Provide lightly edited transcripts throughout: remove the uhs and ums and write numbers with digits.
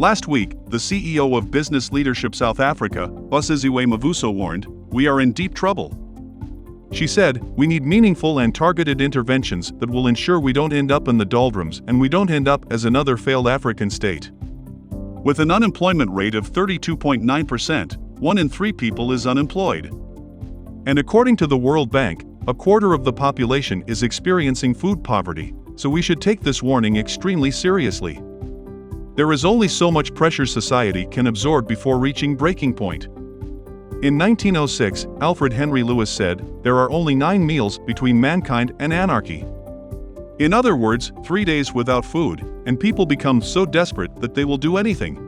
Last week, the CEO of Business Leadership South Africa, Busisiwe Mavuso, warned, "We are in deep trouble." She said, "We need meaningful and targeted interventions that will ensure we don't end up in the doldrums and we don't end up as another failed African state." With an unemployment rate of 32.9%, 1 in 3 people is unemployed. And according to the World Bank, a quarter of the population is experiencing food poverty, so we should take this warning extremely seriously. There is only so much pressure society can absorb before reaching breaking point. In 1906, Alfred Henry Lewis said, "There are only 9 meals between mankind and anarchy." In other words, 3 days without food, and people become so desperate that they will do anything.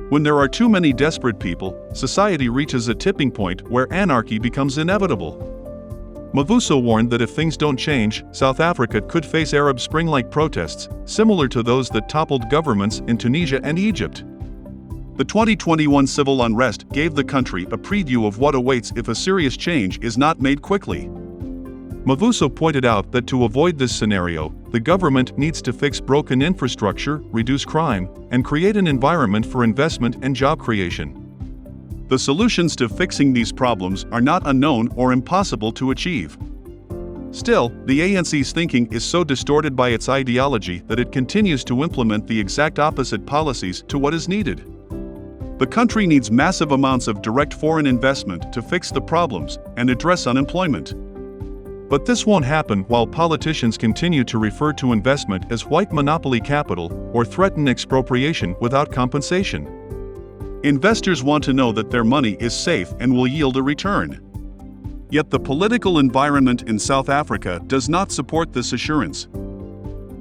When there are too many desperate people, society reaches a tipping point where anarchy becomes inevitable. Mavuso warned that if things don't change, South Africa could face Arab Spring-like protests, similar to those that toppled governments in Tunisia and Egypt. The 2021 civil unrest gave the country a preview of what awaits if a serious change is not made quickly. Mavuso pointed out that to avoid this scenario, the government needs to fix broken infrastructure, reduce crime, and create an environment for investment and job creation. The solutions to fixing these problems are not unknown or impossible to achieve. Still, the ANC's thinking is so distorted by its ideology that it continues to implement the exact opposite policies to what is needed. The country needs massive amounts of direct foreign investment to fix the problems and address unemployment. But this won't happen while politicians continue to refer to investment as white monopoly capital or threaten expropriation without compensation. Investors want to know that their money is safe and will yield a return. Yet the political environment in South Africa does not support this assurance.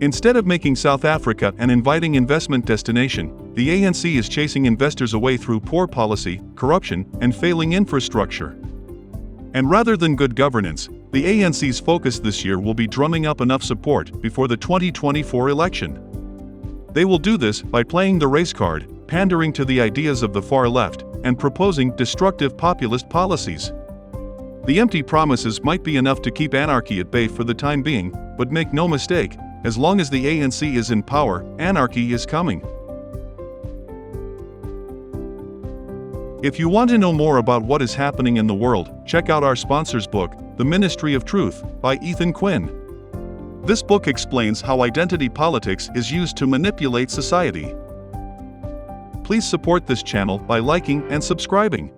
Instead of making South Africa an inviting investment destination, the ANC is chasing investors away through poor policy, corruption, and failing infrastructure. And rather than good governance, the ANC's focus this year will be drumming up enough support before the 2024 election. They will do this by playing the race card, pandering to the ideas of the far left, and proposing destructive populist policies. The empty promises might be enough to keep anarchy at bay for the time being, but make no mistake, as long as the ANC is in power, anarchy is coming. If you want to know more about what is happening in the world, check out our sponsor's book, The Ministry of Truth, by Ethan Quinn. This book explains how identity politics is used to manipulate society. Please support this channel by liking and subscribing.